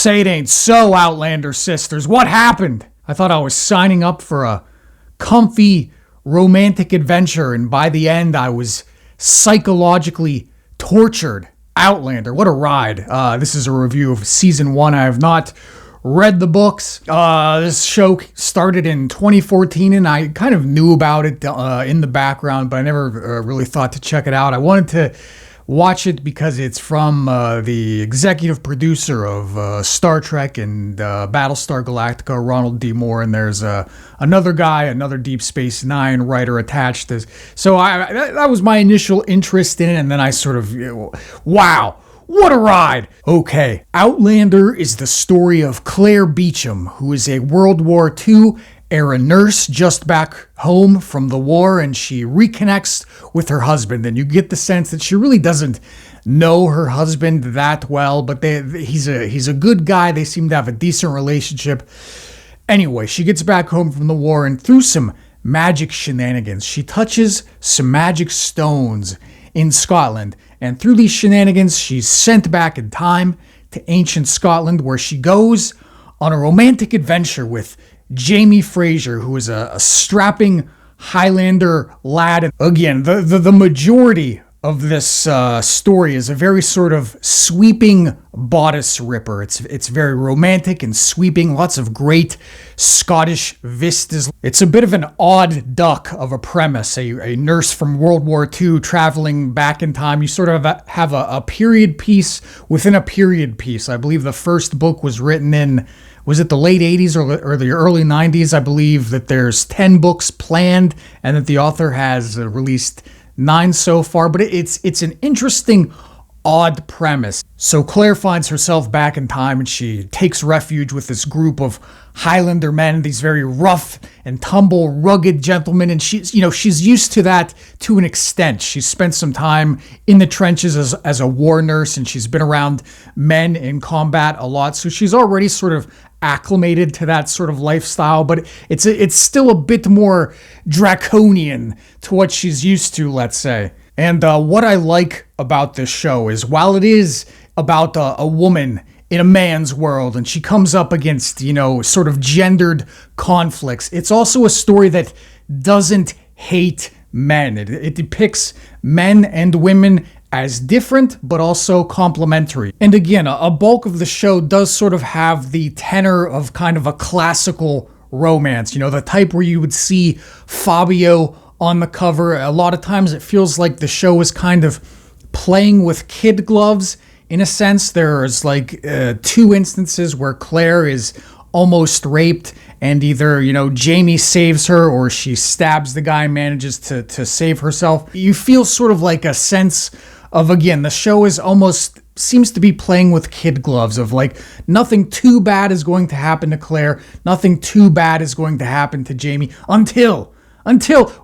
Say it ain't so, Outlander sisters. What happened? I thought I was signing up for a comfy, romantic adventure, and by the end, I was psychologically tortured. Outlander, what a ride. This is a review of Season 1. I have not read the books. This show started in 2014, and I kind of knew about it in the background, but I never really thought to check it out. I wanted to watch it because it's from the executive producer of Star Trek and Battlestar Galactica, Ronald D. and there's another guy, another Deep Space Nine writer attached to this. So that was my initial interest in it, and then I sort of, wow, what a ride! Okay, Outlander is the story of Claire Beecham, who is a World War II era nurse just back home from the war, and she reconnects with her husband, and you get the sense that she really doesn't know her husband that well, but he's a good guy. They seem to have a decent relationship. Anyway, she gets back home from the war, and through some magic shenanigans, she touches some magic stones in Scotland, and through these shenanigans, she's sent back in time to ancient Scotland, where she goes on a romantic adventure with Jamie Fraser, who is a strapping Highlander lad. And again, the majority of this story is a very sort of sweeping bodice ripper. It's very romantic and sweeping, lots of great Scottish vistas. It's a bit of an odd duck of a premise, a nurse from World War II traveling back in time. You sort of have a period piece within a period piece. I believe the first book was written in, was it the late 80s or the early 90s? I believe that there's 10 books planned and that the author has released 9 so far, but it's an interesting, odd premise. So Claire finds herself back in time, and she takes refuge with this group of Highlander men, these very rough and tumble, rugged gentlemen, and she's used to that to an extent. She's spent some time in the trenches as a war nurse, and she's been around men in combat a lot, so she's already sort of acclimated to that sort of lifestyle, but it's still a bit more draconian to what she's used to, let's say. And what I like about this show is, while it is about a woman in a man's world, and she comes up against, sort of gendered conflicts, it's also a story that doesn't hate men. It depicts men and women as different, but also complementary. And again, a bulk of the show does sort of have the tenor of kind of a classical romance, the type where you would see Fabio on the cover. A lot of times it feels like the show is kind of playing with kid gloves. In a sense, there's like 2 instances where Claire is almost raped, and either, Jamie saves her or she stabs the guy and manages to save herself. You feel sort of like a sense of, again, the show is almost seems to be playing with kid gloves of like, nothing too bad is going to happen to Claire, nothing too bad is going to happen to Jamie until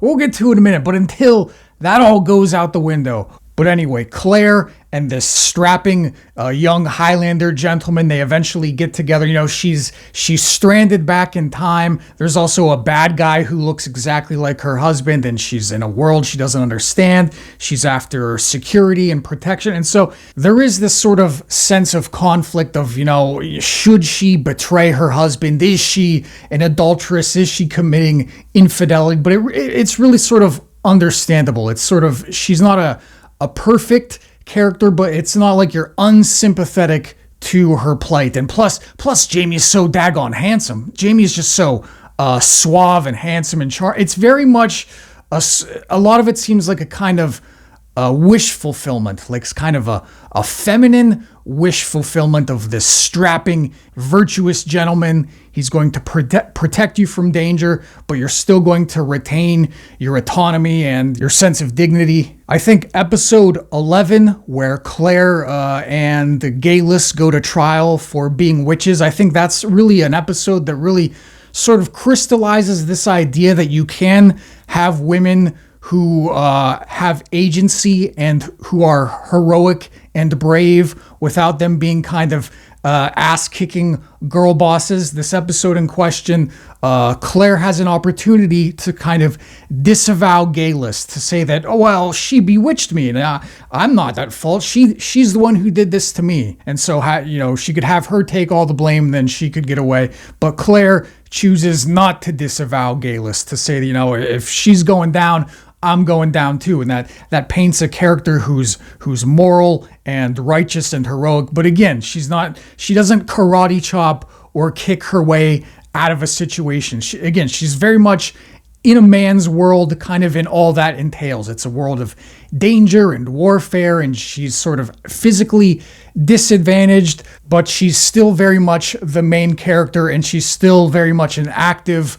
we'll get to it in a minute, but until that all goes out the window. But anyway, Claire and this strapping young Highlander gentleman, they eventually get together. She's stranded back in time. There's also a bad guy who looks exactly like her husband, and she's in a world she doesn't understand. She's after security and protection. And so there is this sort of sense of conflict of, should she betray her husband? Is she an adulteress? Is she committing infidelity? But it's really sort of understandable. It's sort of, she's not a perfect character, but it's not like you're unsympathetic to her plight. And plus Jamie is so daggone handsome. Jamie is just so suave and handsome and charming. It's very much a lot of it seems like a kind of wish fulfillment, like it's kind of a feminine wish fulfillment of this strapping, virtuous gentleman. He's going to protect you from danger, but you're still going to retain your autonomy and your sense of dignity. I think episode 11, where Claire and Gayless go to trial for being witches, I think that's really an episode that really sort of crystallizes this idea that you can have women who have agency and who are heroic and brave without them being kind of ass-kicking girl bosses. This episode in question, Claire has an opportunity to kind of disavow Gaylist, to say that, oh, well, she bewitched me, and I'm not at fault. She's the one who did this to me. And so, she could have her take all the blame, then she could get away. But Claire chooses not to disavow Gaylist, to say that, if she's going down, I'm going down too. And that paints a character who's moral and righteous and heroic. But again, she doesn't karate chop or kick her way out of a situation. She's very much in a man's world, kind of in all that entails. It's a world of danger and warfare, and she's sort of physically disadvantaged, but she's still very much the main character, and she's still very much an active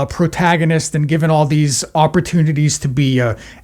protagonist, and given all these opportunities to be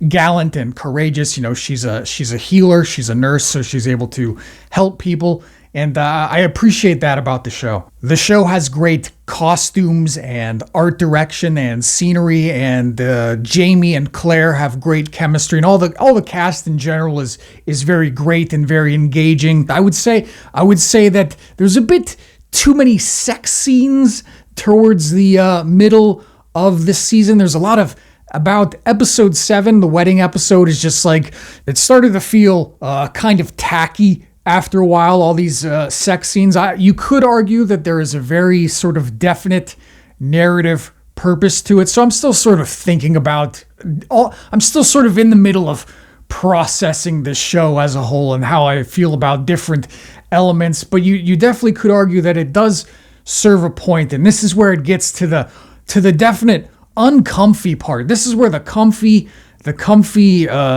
gallant and courageous. She's a healer, she's a nurse, so she's able to help people. And I appreciate that about the show. The show has great costumes and art direction and scenery, and Jamie and Claire have great chemistry, and all the cast in general is very great and very engaging. I would say that there's a bit too many sex scenes towards the middle of this season. There's a lot of, about episode 7, the wedding episode, is just like, it started to feel kind of tacky after a while, all these sex scenes. You could argue that there is a very sort of definite narrative purpose to it. So I'm still sort of thinking about, I'm still sort of in the middle of processing this show as a whole and how I feel about different elements. But you definitely could argue that it does serve a point, and this is where it gets to the definite uncomfy part. This is where the comfy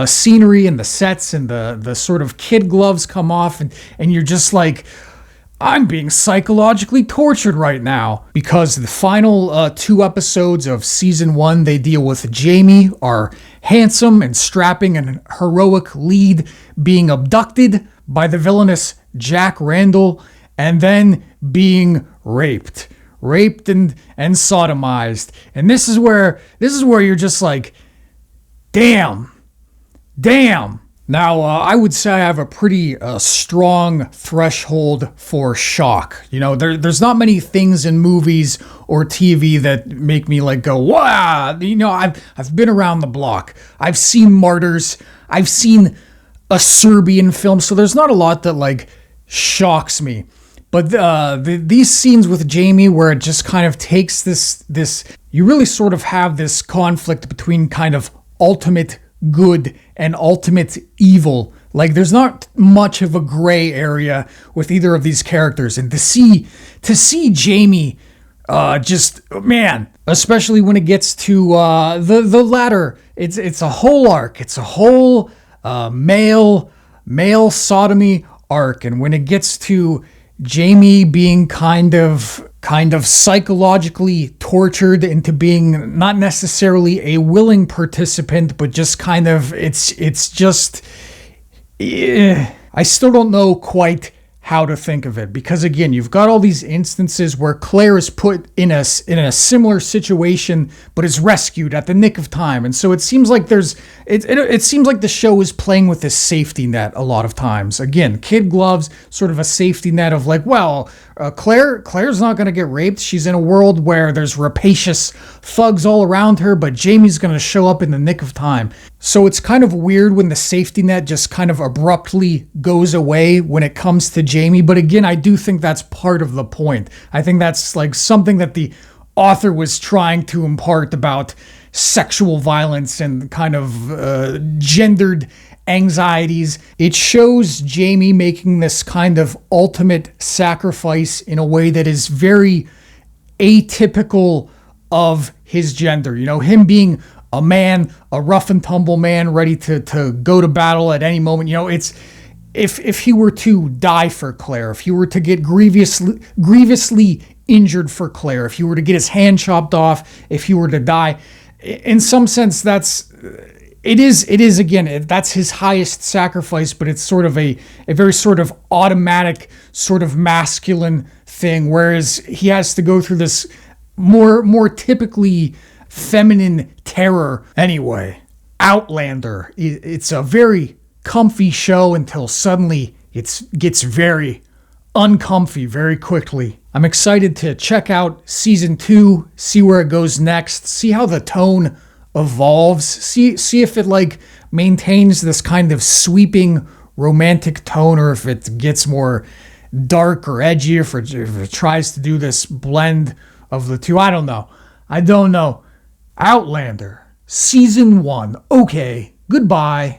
scenery and the sets and the sort of kid gloves come off, and you're just like, I'm being psychologically tortured right now, because the final 2 episodes of season 1, they deal with Jamie, our handsome and strapping and heroic lead, being abducted by the villainous Jack Randall, and then being raped and sodomized. And this is where you're just like, damn. Now, I would say I have a pretty strong threshold for shock. There's not many things in movies or TV that make me like go, wow. I've been around the block. I've seen Martyrs. I've seen a Serbian film. So there's not a lot that like shocks me. But these scenes with Jamie, where it just kind of takes this, you really sort of have this conflict between kind of ultimate good and ultimate evil. Like, there's not much of a gray area with either of these characters. And to see Jamie, especially when it gets to the latter, it's a whole arc. It's a whole male sodomy arc. And when it gets to Jamie being kind of psychologically tortured into being not necessarily a willing participant, but just kind of, it's just, I still don't know quite how to think of it, because again, you've got all these instances where Claire is put in a similar situation, but is rescued at the nick of time, and so it seems like it seems like the show is playing with this safety net a lot of times. Again, kid gloves, sort of a safety net of like, well, Claire's not going to get raped. She's in a world where there's rapacious thugs all around her, but Jamie's going to show up in the nick of time. So it's kind of weird when the safety net just kind of abruptly goes away when it comes to Jamie. But again, I do think that's part of the point. I think that's like something that the author was trying to impart about sexual violence and kind of gendered anxieties. It shows Jamie making this kind of ultimate sacrifice in a way that is very atypical of his gender. Him being a man, a rough and tumble man, ready to go to battle at any moment. It's if he were to die for Claire, if he were to get grievously injured for Claire, if he were to get his hand chopped off, if he were to die, in some sense, it is again, that's his highest sacrifice, but it's sort of a very sort of automatic, sort of masculine thing, whereas he has to go through this more typically feminine terror. Anyway, Outlander, it's a very comfy show until suddenly it gets very uncomfy very quickly. I'm excited to check out season 2, see where it goes next, see how the tone evolves, see if it like maintains this kind of sweeping romantic tone, or if it gets more dark or edgy, if it tries to do this blend of the two. I don't know. Outlander, season 1. Okay, goodbye.